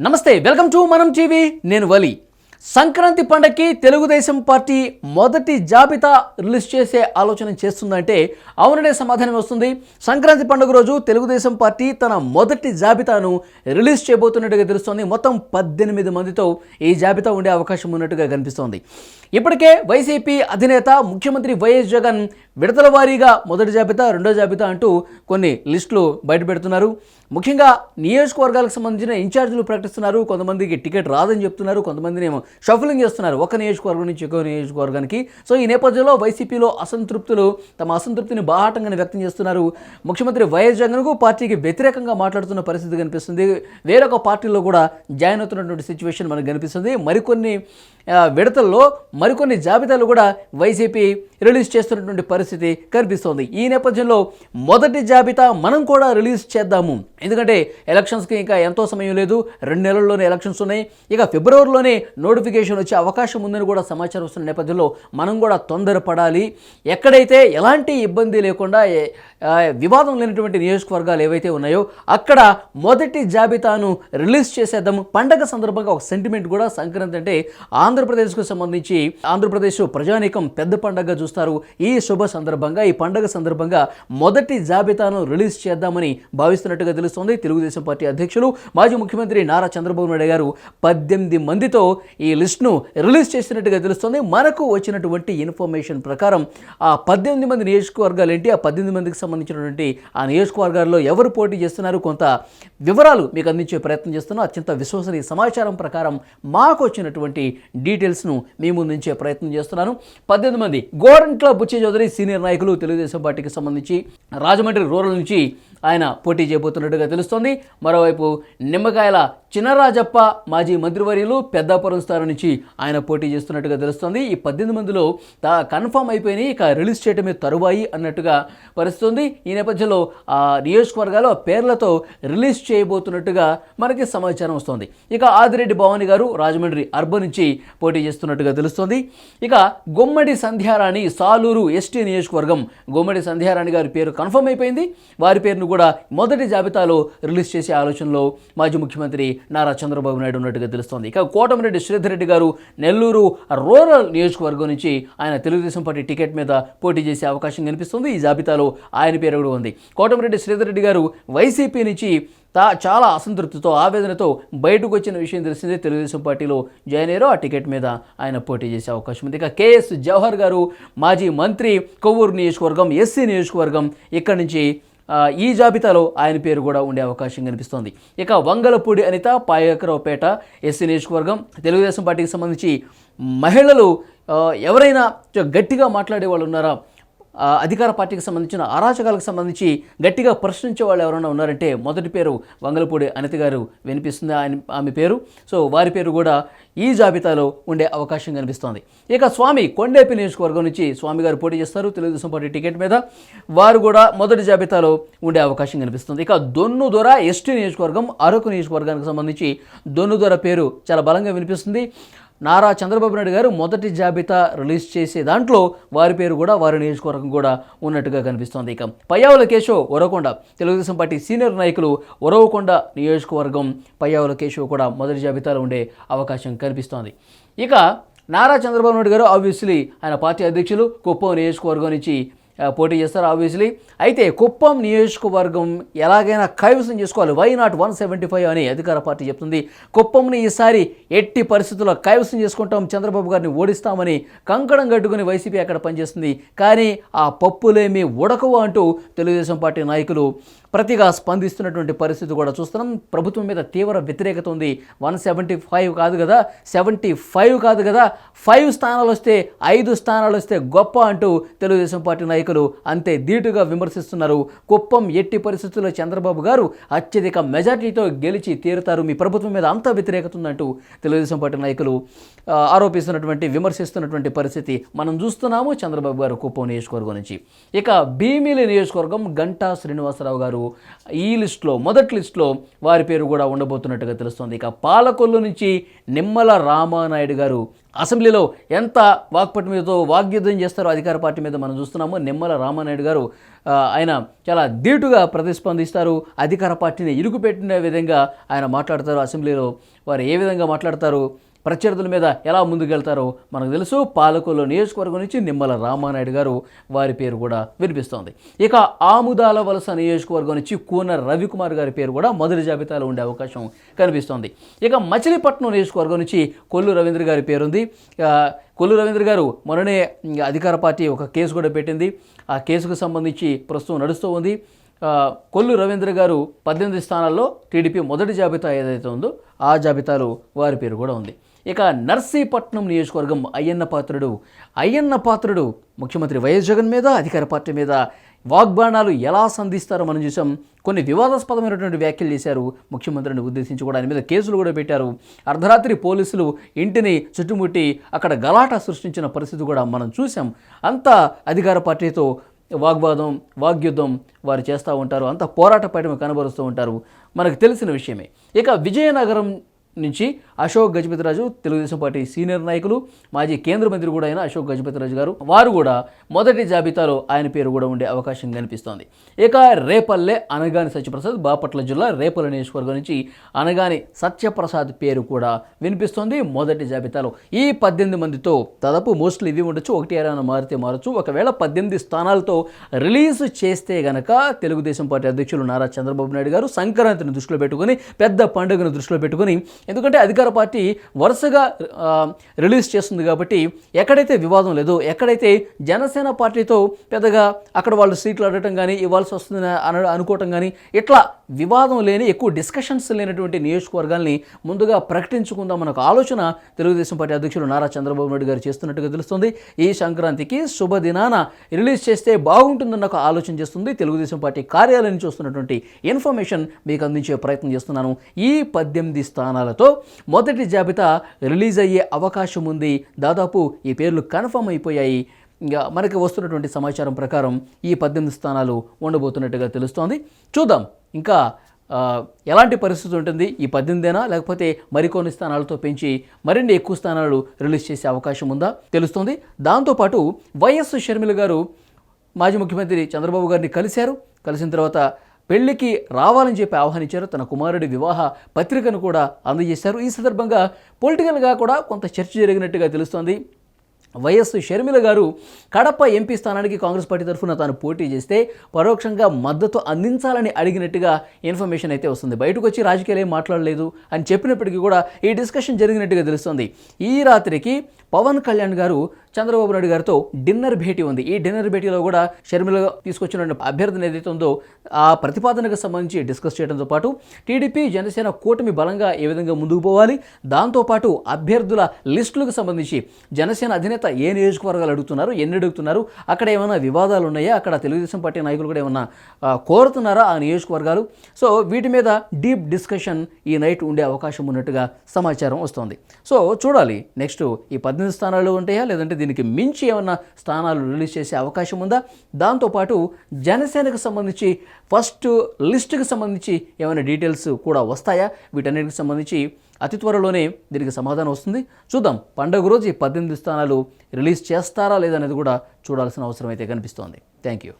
నమస్తే, welcome to మనం TV. నేను వలి. సంక్రాంతి పండగకి తెలుగుదేశం పార్టీ మొదటి జాబితా రిలీజ్ చేసే ఆలోచన చేస్తుందంటే అవుననే సమాధానం వస్తుంది. సంక్రాంతి పండుగ రోజు తెలుగుదేశం పార్టీ తన మొదటి జాబితాను రిలీజ్ చేయబోతున్నట్టుగా తెలుస్తోంది. మొత్తం 18 మందితో ఈ జాబితా ఉండే అవకాశం ఉన్నట్టుగా కనిపిస్తోంది. ఇప్పటికే వైసీపీ అధినేత ముఖ్యమంత్రి వైఎస్ జగన్ విడతల వారీగా మొదటి జాబితా, రెండో జాబితా అంటూ కొన్ని లిస్టులు బయటపెడుతున్నారు. ముఖ్యంగా నియోజకవర్గాలకు సంబంధించిన ఇన్ఛార్జీలు ప్రకటిస్తున్నారు. కొంతమందికి టికెట్ రాదని చెప్తున్నారు, కొంతమందిని ఏమో షఫలింగ్ చేస్తున్నారు ఒక నియోజకవర్గం నుంచి ఇంకో నియోజకవర్గానికి. సో ఈ నేపథ్యంలో వైసీపీలో అసంతృప్తులు తమ అసంతృప్తిని బాహాటంగానే వ్యక్తం చేస్తున్నారు. ముఖ్యమంత్రి వైఎస్ జగన్కు పార్టీకి వ్యతిరేకంగా మాట్లాడుతున్న పరిస్థితి కనిపిస్తుంది. వేరొక పార్టీలో కూడా జాయిన్ అవుతున్నటువంటి సిచ్యువేషన్ మనకు కనిపిస్తుంది. మరికొన్ని విడతల్లో మరికొన్ని జాబితాలు కూడా వైసీపీ రిలీజ్ చేస్తున్నటువంటి పరిస్థితి కనిపిస్తోంది. ఈ నేపథ్యంలో మొదటి జాబితా మనం కూడా రిలీజ్ చేద్దాము. ఎందుకంటే ఎలక్షన్స్కి ఇంకా ఎంతో సమయం లేదు, 2 నెలల్లోనే ఎలక్షన్స్ ఉన్నాయి. ఇక ఫిబ్రవరిలోనే నోటిఫికేషన్ వచ్చే అవకాశం ఉందని కూడా సమాచారం వస్తున్న నేపథ్యంలో మనం కూడా తొందరపడాలి. ఎక్కడైతే ఎలాంటి ఇబ్బంది లేకుండా వివాదం లేనటువంటి నియోజకవర్గాలు ఏవైతే ఉన్నాయో అక్కడ మొదటి జాబితాను రిలీజ్ చేసేద్దాము. పండగ సందర్భంగా ఒక సెంటిమెంట్ కూడా, సంక్రాంతి అంటే ఆంధ్రప్రదేశ్కు సంబంధించి ఆంధ్రప్రదేశ్ ప్రజానీకం పెద్ద పండగగా చూస్తారు. ఈ శుభ సందర్భంగా, ఈ పండగ సందర్భంగా మొదటి జాబితాను రిలీజ్ చేద్దామని భావిస్తున్నట్టుగా తెలుస్తోంది. తెలుగుదేశం పార్టీ అధ్యక్షులు మాజీ ముఖ్యమంత్రి నారా చంద్రబాబు నాయుడు గారు 18 మందితో ఈ లిస్టును రిలీజ్ చేసినట్టుగా తెలుస్తోంది. మనకు వచ్చినటువంటి ఇన్ఫర్మేషన్ ప్రకారం ఆ 18 మంది నియోజకవర్గాలు ఏంటి, ఆ 18 మందికి సంబంధించినటువంటి ఆ నియోజకవర్గాల్లో ఎవరు పోటీ చేస్తున్నారు, కొంత వివరాలు మీకు అందించే ప్రయత్నం చేస్తున్నాం. అత్యంత విశ్వసనీయ సమాచారం ప్రకారం మాకు వచ్చినటువంటి డీటెయిల్స్ను మీ ముందుంచే ప్రయత్నం చేస్తున్నాను. 18 మంది. గోరంట్ల బుచ్చి చౌదరి సీనియర్ నాయకులు, తెలుగుదేశం పార్టీకి సంబంధించి రాజమండ్రి రూరల్ నుంచి ఆయన పోటీ చేయబోతున్నట్టుగా తెలుస్తోంది. మరోవైపు నిమ్మకాయల చినరాజప్ప మాజీ మంత్రివర్యులు పెద్దాపురం స్థానం నుంచి ఆయన పోటీ చేస్తున్నట్టుగా తెలుస్తోంది. ఈ 18 మందిలో కన్ఫర్మ్ అయిపోయినాయి, ఇక రిలీజ్ చేయడమే తరువాయి అన్నట్టుగా పరిస్థితుంది. ఈ నేపథ్యంలో ఆ నియోజకవర్గాలు పేర్లతో రిలీజ్ చేయబోతున్నట్టుగా మనకి సమాచారం వస్తుంది. ఇక ఆదిరెడ్డి భవాని గారు రాజమండ్రి అర్బన్ నుంచి పోటీ చేస్తున్నట్టుగా తెలుస్తోంది. ఇక గుమ్మడి సంధ్యారాణి సాలూరు ఎస్టీ నియోజకవర్గం, గుమ్మడి సంధ్యారాణి గారి పేరు కన్ఫర్మ్ అయిపోయింది. వారి పేరును కూడా మొదటి జాబితాలో రిలీజ్ చేసే ఆలోచనలో మాజీ ముఖ్యమంత్రి నారా చంద్రబాబు నాయుడు ఉన్నట్టుగా తెలుస్తోంది. ఇక కోటమిరెడ్డి శ్రీధర్ రెడ్డి గారు నెల్లూరు రూరల్ నియోజకవర్గం నుంచి ఆయన తెలుగుదేశం పార్టీ టికెట్ మీద పోటీ చేసే అవకాశం కనిపిస్తుంది. ఈ జాబితాలో ఆయన పేరు కూడా ఉంది. కోటమిరెడ్డి శ్రీధర్ రెడ్డి గారు వైసీపీ నుంచి చాలా అసంతృప్తితో, ఆవేదనతో బయటకు వచ్చిన విషయం తెలిసిందే. తెలుగుదేశం పార్టీలో జాయిన్ అయ్యారు. ఆ టికెట్ మీద ఆయన పోటీ చేసే అవకాశం ఉంది. ఇక కేఎస్ జవహర్ గారు మాజీ మంత్రి, కొవ్వూరు నియోజకవర్గం ఎస్సీ నియోజకవర్గం, ఇక్కడి నుంచి ఈ జాబితాలో ఆయన పేరు కూడా ఉండే అవకాశం కనిపిస్తోంది. ఇక వంగలపూడి అనిత పాయకరావుపేట ఎస్సీ నియోజకవర్గం, తెలుగుదేశం పార్టీకి సంబంధించి మహిళలు ఎవరైనా గట్టిగా మాట్లాడే వాళ్ళు ఉన్నారా, అధికార పార్టీకి సంబంధించిన అరాచకాలకు సంబంధించి గట్టిగా ప్రశ్నించే వాళ్ళు ఎవరైనా ఉన్నారంటే మొదటి పేరు వంగలపూడి అనిత గారు వినిపిస్తుంది, ఆమె పేరు. సో వారి పేరు కూడా ఈ జాబితాలో ఉండే అవకాశం కనిపిస్తోంది. ఇక స్వామి కొండేపి నియోజకవర్గం నుంచి స్వామి గారు పోటీ చేస్తారు తెలుగుదేశం పార్టీ టికెట్ మీద. వారు కూడా మొదటి జాబితాలో ఉండే అవకాశం కనిపిస్తుంది. ఇక దొన్నుదొర ఎస్టీ నియోజకవర్గం, అరకు నియోజకవర్గానికి సంబంధించి దొన్నుదొర పేరు చాలా బలంగా వినిపిస్తుంది. నారా చంద్రబాబు నాయుడు గారు మొదటి జాబితా రిలీజ్ చేసే దాంట్లో వారి పేరు కూడా, వారి నియోజకవర్గం కూడా ఉన్నట్టుగా కనిపిస్తోంది. ఇక పయ్యావుల కేశవ్ ఉరవకొండ, తెలుగుదేశం పార్టీ సీనియర్ నాయకులు, ఉరవకొండ నియోజకవర్గం పయ్యావుల కేశవ్ కూడా మొదటి జాబితాలో ఉండే అవకాశం కనిపిస్తోంది. ఇక నారా చంద్రబాబు నాయుడు గారు ఆబ్వియస్లీ ఆయన పార్టీ అధ్యక్షులు, కుప్పం నియోజకవర్గం నుంచి పోటీ చేస్తారు ఆబ్వియస్లీ. అయితే కుప్పం నియోజకవర్గం ఎలాగైనా కైవసం చేసుకోవాలి, వై నాట్ 175 అని అధికార పార్టీ చెప్తుంది. కుప్పంని ఈసారి ఎట్టి పరిస్థితుల్లో కైవసం చేసుకుంటాం, చంద్రబాబు గారిని ఓడిస్తామని కంకణం కట్టుకుని వైసీపీ అక్కడ పనిచేస్తుంది. కానీ ఆ పప్పులేమి ఉడకవు అంటూ తెలుగుదేశం పార్టీ నాయకులు ప్రతిగా స్పందిస్తున్నటువంటి పరిస్థితి కూడా చూస్తున్నాం. ప్రభుత్వం మీద తీవ్ర వ్యతిరేకత ఉంది. 175 కాదు కదా, 75 కాదు కదా, 5 స్థానాలు వస్తే 5 స్థానాలు వస్తే గొప్ప అంటూ తెలుగుదేశం పార్టీ నాయకులు అంతే ధీటుగా విమర్శిస్తున్నారు. కుప్పం ఎట్టి పరిస్థితుల్లో చంద్రబాబు గారు అత్యధిక మెజార్టీతో గెలిచి తీరుతారు, మీ ప్రభుత్వం మీద అంత వ్యతిరేకత ఉందంటూ తెలుగుదేశం పార్టీ నాయకులు ఆరోపిస్తున్నటువంటి, విమర్శిస్తున్నటువంటి పరిస్థితి మనం చూస్తున్నాము. చంద్రబాబు గారు కుప్పం నియోజకవర్గం నుంచి. ఇక భీమిలి నియోజకవర్గం గంటా శ్రీనివాసరావు గారు ఈ లిస్టులో మొదటి లిస్టులో వారి పేరు కూడా ఉండబోతున్నట్టుగా తెలుస్తోంది. ఇక పాలకొల్లు నుంచి నిమ్మల రామానాయుడు గారు అసెంబ్లీలో ఎంత వాగ్పటిమతో వాగ్యుద్ధం చేస్తారో అధికార పార్టీ మీద మనం చూస్తున్నాము. నిమ్మల రామానాయుడు గారు ఆయన చాలా ధీటుగా ప్రతిస్పందిస్తారు. అధికార పార్టీని ఇరుకుపెట్టిన విధంగా ఆయన మాట్లాడతారు. అసెంబ్లీలో వారు ఏ విధంగా మాట్లాడతారు, ప్రత్యర్థుల మీద ఎలా ముందుకెళ్తారో మనకు తెలుసు. పాలకొల్లు నియోజకవర్గం నుంచి నిమ్మల రామానాయుడు గారు వారి పేరు కూడా వినిపిస్తోంది. ఇక ఆముదాల వలస నియోజకవర్గం నుంచి కూన రవికుమార్ గారి పేరు కూడా మొదటి జాబితాలో ఉండే అవకాశం కనిపిస్తోంది. ఇక మచిలీపట్నం నియోజకవర్గం నుంచి కొల్లు రవీంద్ర గారి పేరుంది. కొల్లు రవీంద్ర గారు మొన్ననే అధికార పార్టీ ఒక కేసు కూడా పెట్టింది. ఆ కేసుకు సంబంధించి ప్రస్తుతం నడుస్తూ ఉంది. కొల్లు రవీంద్ర గారు 18 స్థానాల్లో టీడీపీ మొదటి జాబితా ఏదైతే ఉందో ఆ జాబితాలో వారి పేరు కూడా ఉంది. ఇక నర్సీపట్నం నియోజకవర్గం అయ్యన్న పాత్రుడు ముఖ్యమంత్రి వైఎస్ జగన్ మీద అధికార పార్టీ మీద వాగ్బాణాలు ఎలా సంధిస్తారో మనం చూసాం. కొన్ని వివాదాస్పదమైనటువంటి వ్యాఖ్యలు చేశారు ముఖ్యమంత్రిని ఉద్దేశించి కూడా. ఆయన మీద కేసులు కూడా పెట్టారు. అర్ధరాత్రి పోలీసులు ఇంటిని చుట్టుముట్టి అక్కడ గలాటా సృష్టించిన పరిస్థితి కూడా మనం చూసాం. అంతా అధికార పార్టీతో వాగ్యుద్ధం వారు చేస్తూ ఉంటారు. అంత పోరాట పైన కనబరుస్తూ ఉంటారు, మనకు తెలిసిన విషయమే. ఇక విజయనగరం నుంచి అశోక్ గజపతిరాజు తెలుగుదేశం పార్టీ సీనియర్ నాయకులు, మాజీ కేంద్ర మంత్రి కూడా అయిన అశోక్ గజపతిరాజు గారు వారు కూడా మొదటి జాబితాలో ఆయన పేరు కూడా ఉండే అవకాశం కనిపిస్తోంది. ఇక రేపల్లె అనగాని సత్యప్రసాద్, బాపట్ల జిల్లా రేపల్లె నియోజకవర్గం నుంచి అనగాని సత్యప్రసాద్ పేరు కూడా వినిపిస్తోంది మొదటి జాబితాలో. ఈ 18 మందితో దాదాపు మోస్ట్లీ ఇవి ఉండొచ్చు, ఒకటి ఏరైనా మారచ్చు. ఒకవేళ 18 స్థానాలతో రిలీజ్ చేస్తే గనక తెలుగుదేశం పార్టీ అధ్యక్షులు నారా చంద్రబాబు నాయుడు గారు సంక్రాంతిని దృష్టిలో పెట్టుకుని, పెద్ద పండుగను దృష్టిలో పెట్టుకుని, ఎందుకంటే అధికార పార్టీ వరుసగా రిలీజ్ చేస్తుంది కాబట్టి ఎక్కడైతే వివాదం లేదో, ఎక్కడైతే జనసేన పార్టీతో పెద్దగా అక్కడ వాళ్ళు సీట్లు అడగటం కానీ ఇవ్వాల్సి వస్తుందని అనుకోవటం కానీ ఇట్లా వివాదం లేని ఎక్కువ డిస్కషన్స్ లేనటువంటి నియోజకవర్గాల్ని ముందుగా ప్రకటించుకుందాం అన్న ఆలోచన తెలుగుదేశం పార్టీ అధ్యక్షులు నారా చంద్రబాబు నాయుడు గారు చేస్తున్నట్టుగా తెలుస్తుంది. ఈ సంక్రాంతికి శుభదినాన రిలీజ్ చేస్తే బాగుంటుందన్న ఒక ఆలోచన చేస్తుంది. తెలుగుదేశం పార్టీ కార్యాలయం నుంచి వస్తున్నటువంటి ఇన్ఫర్మేషన్ మీకు అందించే ప్రయత్నం చేస్తున్నాను. ఈ 18 స్థానాలతో మొదటి జాబితా రిలీజ్ అయ్యే అవకాశం ఉంది. దాదాపు ఈ పేర్లు కన్ఫర్మ్ అయిపోయాయి. ఇంకా మనకి వస్తున్నటువంటి సమాచారం ప్రకారం ఈ 18 స్థానాలు ఉండబోతున్నట్టుగా తెలుస్తోంది. చూద్దాం ఇంకా ఎలాంటి పరిస్థితి ఉంటుంది. ఈ 18 లేకపోతే మరికొన్ని స్థానాలతో పెంచి మరిన్ని ఎక్కువ స్థానాలు రిలీజ్ చేసే అవకాశం ఉందా తెలుస్తోంది. దాంతోపాటు వైఎస్ షర్మిల గారు మాజీ ముఖ్యమంత్రి చంద్రబాబు గారిని కలిసిన తర్వాత పెళ్లికి రావాలని చెప్పి ఆహ్వానించారు. తన కుమారుడి వివాహ పత్రికను కూడా అందజేశారు. ఈ సందర్భంగా పొలిటికల్గా కూడా కొంత చర్చ జరిగినట్టుగా తెలుస్తోంది. వైఎస్ షర్మిల గారు కడప ఎంపీ స్థానానికి కాంగ్రెస్ పార్టీ తరఫున తాను పోటీ చేస్తే పరోక్షంగా మద్దతు అందించాలని అడిగినట్టుగా ఇన్ఫర్మేషన్ అయితే వస్తుంది. బయటకు వచ్చి రాజకీయాలు ఏం మాట్లాడలేదు అని చెప్పినప్పటికీ కూడా ఈ డిస్కషన్ జరిగినట్టుగా తెలుస్తుంది. ఈ రాత్రికి పవన్ కళ్యాణ్ గారు చంద్రబాబు నాయుడు గారితో డిన్నర్ భేటీ ఉంది. ఈ డిన్నర్ భేటీలో కూడా షర్మిల తీసుకొచ్చిన అభ్యర్థిని ఏదైతే ఉందో ఆ ప్రతిపాదనకు సంబంధించి డిస్కస్ చేయడంతో పాటు టీడీపీ జనసేన కూటమి బలంగా ఏ విధంగా ముందుకు పోవాలి, దాంతోపాటు అభ్యర్థుల లిస్టులకు సంబంధించి జనసేన అధినేత ఏ నియోజకవర్గాలు అడుగుతున్నారు, ఎన్ని అడుగుతున్నారు, అక్కడ ఏమైనా వివాదాలు ఉన్నాయా, అక్కడ తెలుగుదేశం పార్టీ నాయకులు కూడా ఏమన్నా కోరుతున్నారా ఆ నియోజకవర్గాలు. సో వీటి మీద డీప్ డిస్కషన్ ఈ నైట్ ఉండే అవకాశం ఉన్నట్టుగా సమాచారం వస్తుంది. సో చూడాలి నెక్స్ట్ ఈ 18 స్థానాలు ఉంటాయా, లేదంటే దీనికి మించి ఏమన్నా స్థానాలు రిలీజ్ చేసే అవకాశం ఉందా. దాంతోపాటు జనసేనకు సంబంధించి ఫస్ట్ లిస్టుకి సంబంధించి ఏమైనా డీటెయిల్స్ కూడా వస్తాయా, వీటన్నిటికి సంబంధించి అతి త్వరలోనే దీనికి సమాధానం వస్తుంది. చూద్దాం పండుగ రోజు ఈ 18 స్థానాలు రిలీజ్ చేస్తారా లేదనేది కూడా చూడాల్సిన అవసరం అయితే కనిపిస్తోంది. Thank you.